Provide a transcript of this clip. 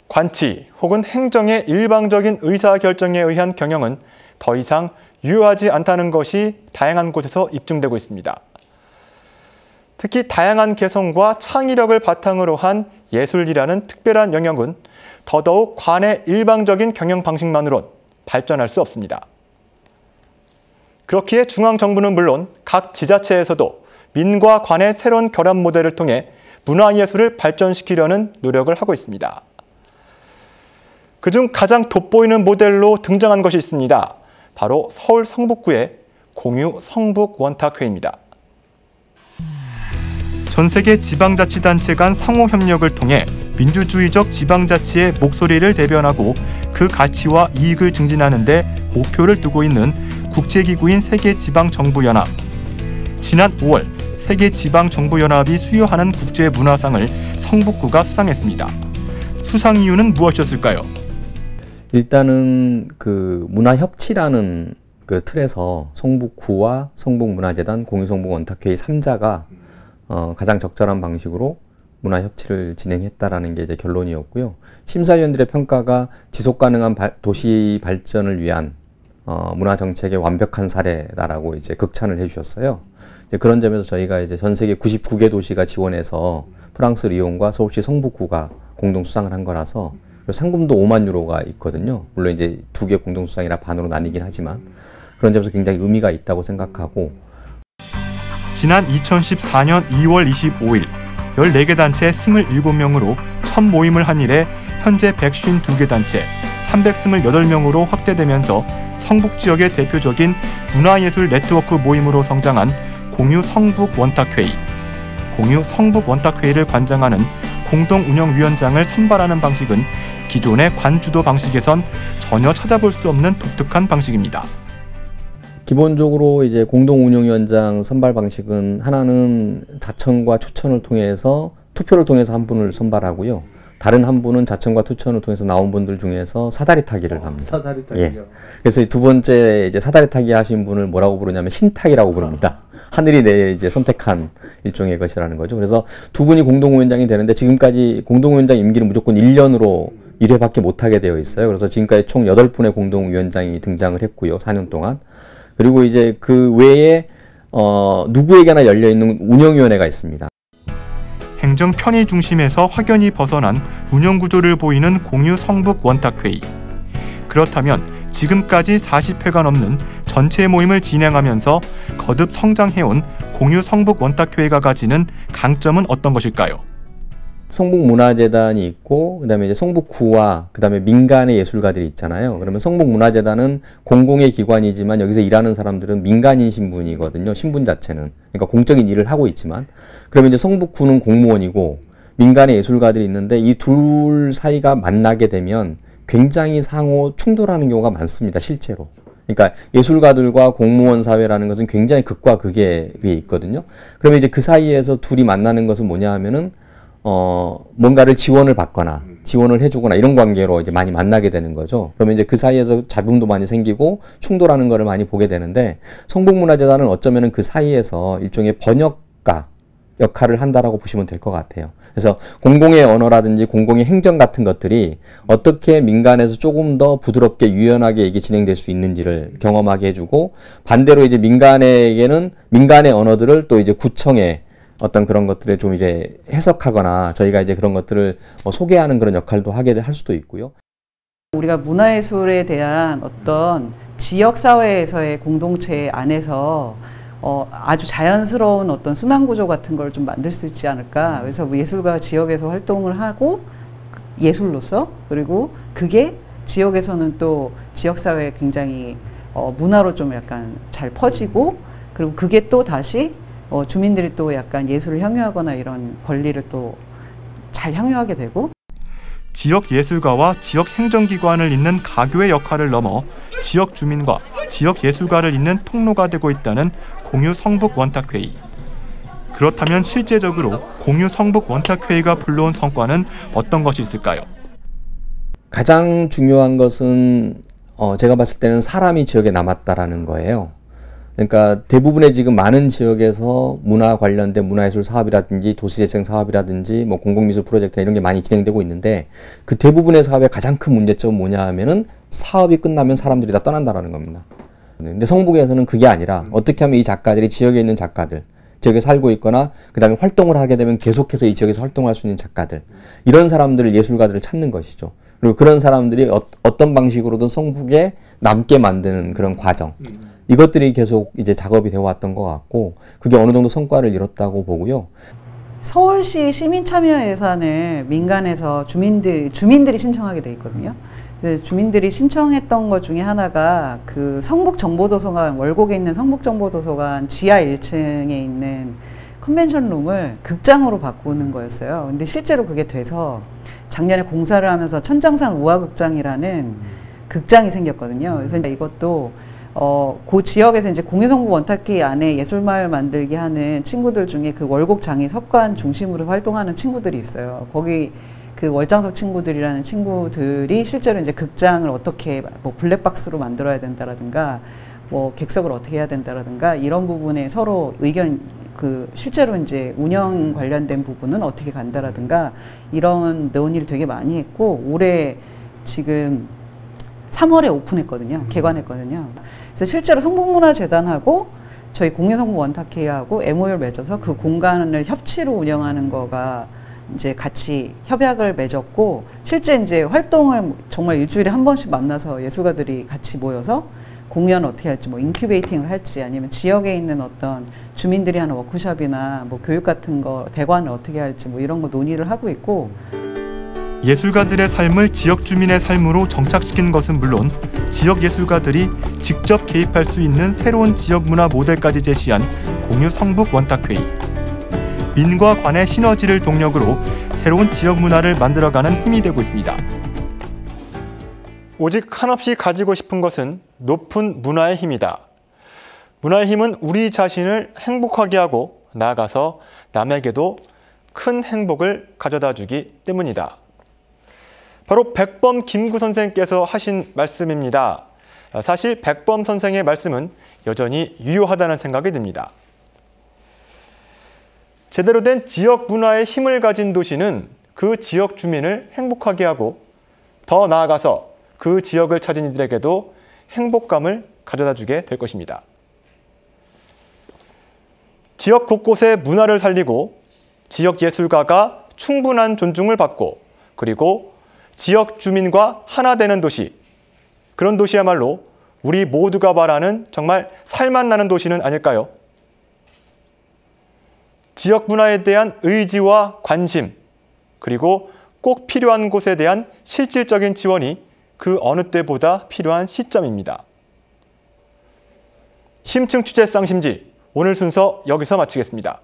관치 혹은 행정의 일방적인 의사결정에 의한 경영은 더 이상 유효하지 않다는 것이 다양한 곳에서 입증되고 있습니다. 특히 다양한 개성과 창의력을 바탕으로 한 예술이라는 특별한 영역은 더더욱 관의 일방적인 경영 방식만으론 발전할 수 없습니다. 그렇기에 중앙정부는 물론 각 지자체에서도 민과 관의 새로운 결합 모델을 통해 문화예술을 발전시키려는 노력을 하고 있습니다. 그중 가장 돋보이는 모델로 등장한 것이 있습니다. 바로 서울 성북구의 공유 성북원탁회입니다. 전 세계 지방자치단체 간 상호협력을 통해 민주주의적 지방자치의 목소리를 대변하고 그 가치와 이익을 증진하는 데 목표를 두고 있는 국제기구인 세계지방정부연합. 지난 5월 세계지방정부연합이 수여하는 국제문화상을 성북구가 수상했습니다. 수상 이유는 무엇이었을까요? 일단은 그 문화협치라는 그 틀에서 성북구와 성북문화재단, 공유성북원탁회의 3자가 가장 적절한 방식으로 문화협치를 진행했다라는 게 이제 결론이었고요. 심사위원들의 평가가 지속가능한 도시 발전을 위한 문화정책의 완벽한 사례다라고 이제 극찬을 해주셨어요. 이제 그런 점에서 저희가 이제 전 세계 99개 도시가 지원해서 프랑스 리옹과 서울시 성북구가 공동 수상을 한 거라서 상금도 5만 유로가 있거든요. 물론 이제 2개 공동 수상이라 반으로 나뉘긴 하지만 그런 점에서 굉장히 의미가 있다고 생각하고. 지난 2014년 2월 25일 14개 단체 27명으로 첫 모임을 한 이래 현재 152개 단체 328명으로 확대되면서 성북 지역의 대표적인 문화예술 네트워크 모임으로 성장한 공유 성북원탁회의. 공유 성북원탁회의를 관장하는 공동운영위원장을 선발하는 방식은 기존의 관주도 방식에선 전혀 찾아볼 수 없는 독특한 방식입니다. 기본적으로 이제 공동운영위원장 선발 방식은 하나는 자청과 추천을 통해서 투표를 통해서 한 분을 선발하고요. 다른 한 분은 자청과 추천을 통해서 나온 분들 중에서 사다리 타기를 합니다. 사다리 타기요. 예. 그래서 두 번째 이제 사다리 타기 하신 분을 뭐라고 부르냐면 신탁이라고 부릅니다. 하늘이 내 이제 선택한 일종의 것이라는 거죠. 그래서 두 분이 공동위원장이 되는데 지금까지 공동위원장 임기는 무조건 1년으로 1회밖에 못하게 되어 있어요. 그래서 지금까지 총 8분의 공동위원장이 등장을 했고요. 4년 동안. 그리고 이제 그 외에 누구에게나 열려있는 운영위원회가 있습니다. 행정 편의 중심에서 확연히 벗어난 운영구조를 보이는 공유 성북원탁회의. 그렇다면 지금까지 40회가 넘는 전체 모임을 진행하면서 거듭 성장해온 공유 성북원탁회의가 가지는 강점은 어떤 것일까요? 성북문화재단이 있고 그다음에 이제 성북구와 그다음에 민간의 예술가들이 있잖아요. 그러면 성북문화재단은 공공의 기관이지만 여기서 일하는 사람들은 민간인 신분이거든요. 신분 자체는. 그러니까 공적인 일을 하고 있지만 그러면 이제 성북구는 공무원이고 민간의 예술가들이 있는데 이 둘 사이가 만나게 되면 굉장히 상호 충돌하는 경우가 많습니다. 실제로. 그러니까 예술가들과 공무원 사회라는 것은 굉장히 극과 극에 있거든요. 그러면 이제 그 사이에서 둘이 만나는 것은 뭐냐 하면은 뭔가를 지원을 받거나 지원을 해주거나 이런 관계로 이제 많이 만나게 되는 거죠. 그러면 이제 그 사이에서 잡음도 많이 생기고 충돌하는 거를 많이 보게 되는데 성북문화재단은 어쩌면은 그 사이에서 일종의 번역가 역할을 한다라고 보시면 될 것 같아요. 그래서 공공의 언어라든지 공공의 행정 같은 것들이 어떻게 민간에서 조금 더 부드럽게 유연하게 이게 진행될 수 있는지를 경험하게 해주고 반대로 이제 민간에게는 민간의 언어들을 또 이제 구청에 어떤 그런 것들을 좀 이제 해석하거나 저희가 이제 그런 것들을 소개하는 그런 역할도 할 수도 있고요. 우리가 문화예술에 대한 어떤 지역사회에서의 공동체 안에서 아주 자연스러운 어떤 순환구조 같은 걸 좀 만들 수 있지 않을까. 그래서 뭐 예술가 지역에서 활동을 하고 예술로서 그리고 그게 지역에서는 또 지역사회에 굉장히 문화로 좀 약간 잘 퍼지고 그리고 그게 또 다시 주민들이 또 약간 예술을 향유하거나 이런 권리를 또 잘 향유하게 되고 지역 예술가와 지역 행정기관을 잇는 가교의 역할을 넘어 지역 주민과 지역 예술가를 잇는 통로가 되고 있다는 공유 성북원탁회의. 그렇다면 실제적으로 공유 성북원탁회의가 불러온 성과는 어떤 것이 있을까요? 가장 중요한 것은 제가 봤을 때는 사람이 지역에 남았다라는 거예요. 그러니까 대부분의 지금 많은 지역에서 문화 관련된 문화예술 사업이라든지 도시재생 사업이라든지 뭐 공공미술 프로젝트 이런 게 많이 진행되고 있는데 그 대부분의 사업의 가장 큰 문제점은 뭐냐 하면은 사업이 끝나면 사람들이 다 떠난다라는 겁니다. 근데 성북에서는 그게 아니라 어떻게 하면 이 작가들이 지역에 있는 작가들, 지역에 살고 있거나 그 다음에 활동을 하게 되면 계속해서 이 지역에서 활동할 수 있는 작가들, 이런 사람들을 예술가들을 찾는 것이죠. 그리고 그런 사람들이 어떤 방식으로든 성북에 남게 만드는 그런 과정, 이것들이 계속 이제 작업이 되어 왔던 것 같고 그게 어느 정도 성과를 이뤘다고 보고요. 서울시 시민참여 예산을 민간에서 주민들이 신청하게 돼 있거든요. 주민들이 신청했던 것 중에 하나가 그 성북정보도서관, 월곡에 있는 성북정보도서관 지하 1층에 있는 컨벤션룸을 극장으로 바꾸는 거였어요. 근데 실제로 그게 돼서 작년에 공사를 하면서 천장산 우화극장이라는 극장이 생겼거든요. 그래서 이것도 그 지역에서 이제 공유성북 원탁기 안에 예술마을 만들기 하는 친구들 중에 그 월곡장이 석관 중심으로 활동하는 친구들이 있어요. 거기 그 월장석 친구들이라는 친구들이 실제로 이제 극장을 어떻게 뭐 블랙박스로 만들어야 된다라든가 뭐 객석을 어떻게 해야 된다라든가 이런 부분에 서로 의견 그 실제로 이제 운영 관련된 부분은 어떻게 간다라든가 이런 논의를 되게 많이 했고 올해 지금 3월에 오픈했거든요. 개관했거든요. 그래서 실제로 성북문화재단하고 저희 공유성북 원탁회하고 MOU를 맺어서 그 공간을 협치로 운영하는 거가 이제 같이 협약을 맺었고 실제 이제 활동을 정말 일주일에 한 번씩 만나서 예술가들이 같이 모여서 공연 어떻게 할지 뭐 인큐베이팅을 할지 아니면 지역에 있는 어떤 주민들이 하는 워크숍이나 뭐 교육 같은 거 대관을 어떻게 할지 뭐 이런 거 논의를 하고 있고 예술가들의 삶을 지역 주민의 삶으로 정착시키는 것은 물론 지역 예술가들이 직접 개입할 수 있는 새로운 지역 문화 모델까지 제시한 공유 성북 원탁회의. 민과 관의 시너지를 동력으로 새로운 지역 문화를 만들어가는 힘이 되고 있습니다. 오직 한없이 가지고 싶은 것은 높은 문화의 힘이다. 문화의 힘은 우리 자신을 행복하게 하고 나아가서 남에게도 큰 행복을 가져다 주기 때문이다. 바로 백범 김구 선생께서 하신 말씀입니다. 사실 백범 선생의 말씀은 여전히 유효하다는 생각이 듭니다. 제대로 된 지역 문화의 힘을 가진 도시는 그 지역 주민을 행복하게 하고 더 나아가서 그 지역을 찾은 이들에게도 행복감을 가져다 주게 될 것입니다. 지역 곳곳의 문화를 살리고 지역 예술가가 충분한 존중을 받고 그리고 지역 주민과 하나 되는 도시, 그런 도시야말로 우리 모두가 바라는 정말 살맛나는 도시는 아닐까요? 지역 문화에 대한 의지와 관심, 그리고 꼭 필요한 곳에 대한 실질적인 지원이 그 어느 때보다 필요한 시점입니다. 심층 취재 쌍심지, 오늘 순서 여기서 마치겠습니다.